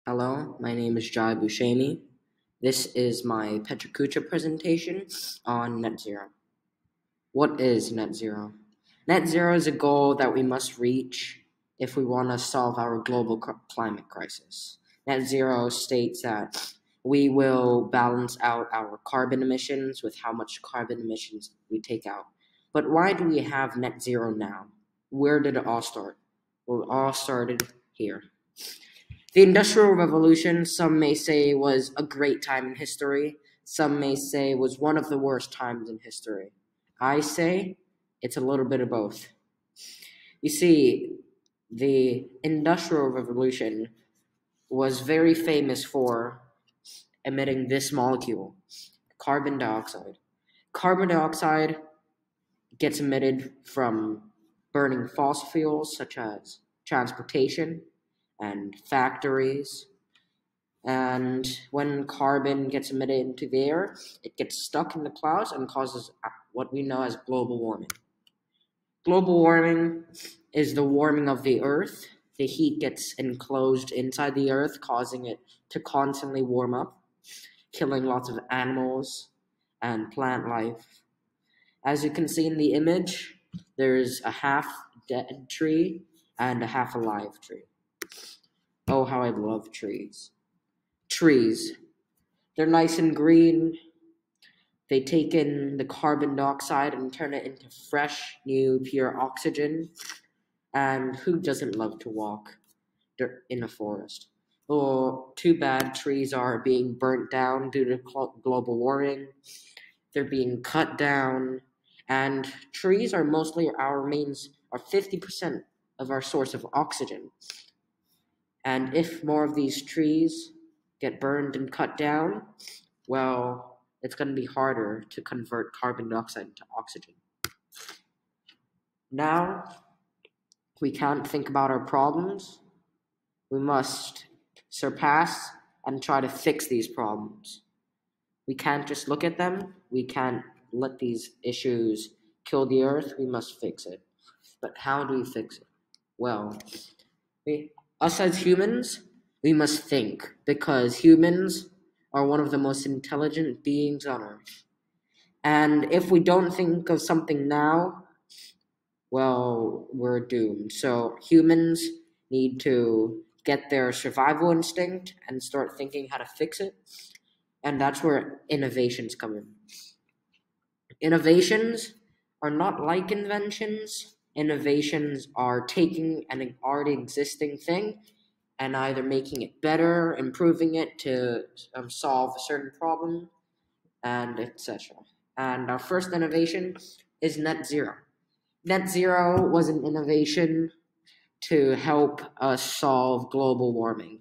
Hello, my name is Jaya. This is my Pecha Kucha presentation on net zero. What is net zero? Net zero is a goal that we must reach if we want to solve our global climate crisis. Net zero states that we will balance out our carbon emissions with how much carbon emissions we take out. But why do we have net zero now? Where did it all start? Well, it all started here. The Industrial Revolution, some may say, was a great time in history. Some may say was one of the worst times in history. I say it's a little bit of both. You see, the Industrial Revolution was very famous for emitting this molecule, carbon dioxide. Carbon dioxide gets emitted from burning fossil fuels such as transportation and factories. And when carbon gets emitted into the air, it gets stuck in the clouds and causes what we know as global warming. Global warming is the warming of the earth. The heat gets enclosed inside the earth, causing it to constantly warm up, killing lots of animals and plant life. As you can see in the image, there's a half dead tree and a half alive tree. Oh, how I love trees. Trees. They're nice and green. They take in the carbon dioxide and turn it into fresh, new, pure oxygen. And who doesn't love to walk in a forest? Oh, too bad trees are being burnt down due to global warming. They're being cut down. And trees are mostly are 50% of our source of oxygen. And if more of these trees get burned and cut down, well, it's going to be harder to convert carbon dioxide into oxygen. Now, we can't think about our problems. We must surpass and try to fix these problems. We can't just look at them. We can't let these issues kill the earth. We must fix it. But how do we fix it? Well, us as humans, we must think, because humans are one of the most intelligent beings on earth. And if we don't think of something now, well, we're doomed. So humans need to get their survival instinct and start thinking how to fix it. And that's where innovations come in. Innovations are not like inventions. Innovations are taking an already existing thing and either making it better, improving it to solve a certain problem, and etc. And our first innovation is net zero. Net zero was an innovation to help us solve global warming.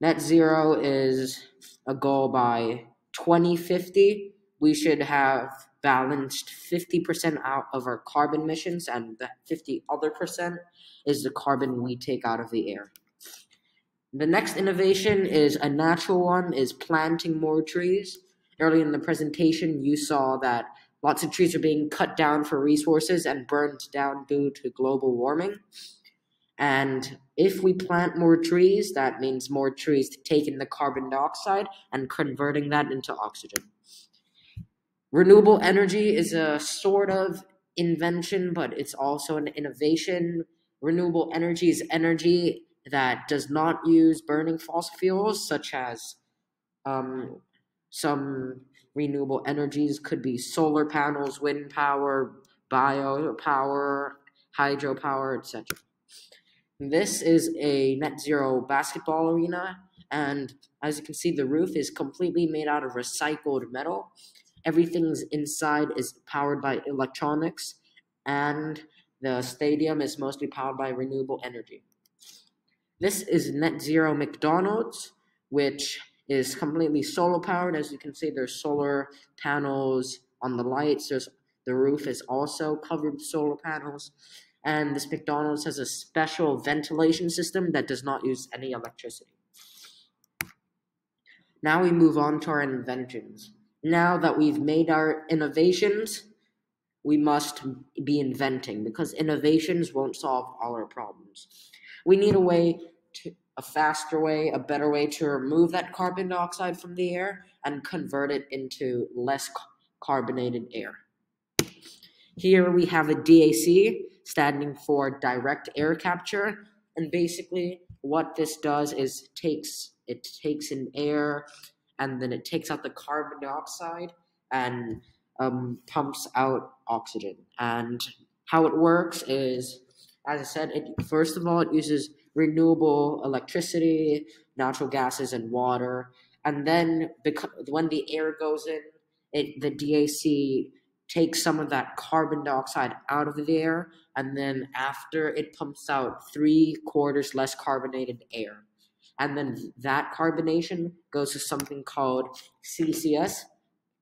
Net zero is a goal by 2050. We should have balanced 50% out of our carbon emissions, and the 50 other percent is the carbon we take out of the air. The next innovation is a natural one, is planting more trees. Earlier in the presentation, you saw that lots of trees are being cut down for resources and burned down due to global warming. And if we plant more trees, that means more trees taking the carbon dioxide and converting that into oxygen. Renewable energy is a sort of invention, but it's also an innovation. Renewable energy is energy that does not use burning fossil fuels, such as some renewable energies could be solar panels, wind power, biopower, hydropower, etc. This is a net zero basketball arena, and as you can see, the roof is completely made out of recycled metal. Everything's inside is powered by electronics, and the stadium is mostly powered by renewable energy. This is net zero McDonalds, which is completely solar powered. As you can see, there's solar panels on the lights. The roof is also covered with solar panels. And this McDonald's has a special ventilation system that does not use any electricity. Now we move on to our inventions. Now that we've made our innovations, we must be inventing, because innovations won't solve all our problems. We need a way a faster way, a better way to remove that carbon dioxide from the air and convert it into less carbonated air. Here we have a DAC, standing for direct air capture, and basically what this does is it takes in air and then it takes out the carbon dioxide and pumps out oxygen. And how it works is, as I said, first of all, it uses renewable electricity, natural gases, and water. And then when the air goes in, the DAC takes some of that carbon dioxide out of the air, and then after it pumps out 3/4 less carbonated air. And then that carbonation goes to something called CCS,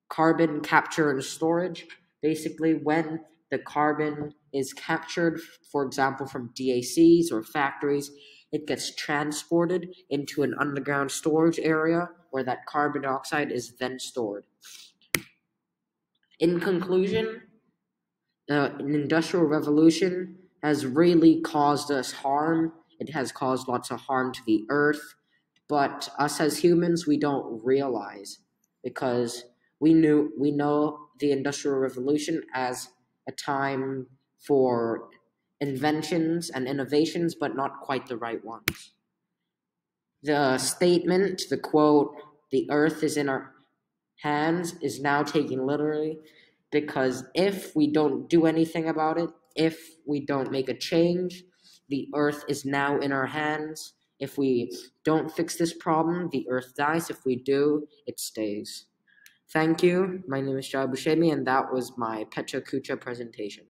carbon capture and storage. Basically, when the carbon is captured, for example, from DACs or factories, it gets transported into an underground storage area where that carbon dioxide is then stored. In conclusion, an industrial revolution has really caused us harm. It has caused lots of harm to the earth, but us as humans, we don't realize, because we know the Industrial Revolution as a time for inventions and innovations, but not quite the right ones. The statement, the quote, "the earth is in our hands," is now taken literally, because if we don't do anything about it, if we don't make a change, the earth is now in our hands. If we don't fix this problem, the earth dies. If we do, it stays. Thank you. My name is Jaya, and that was my Pecha Kucha presentation.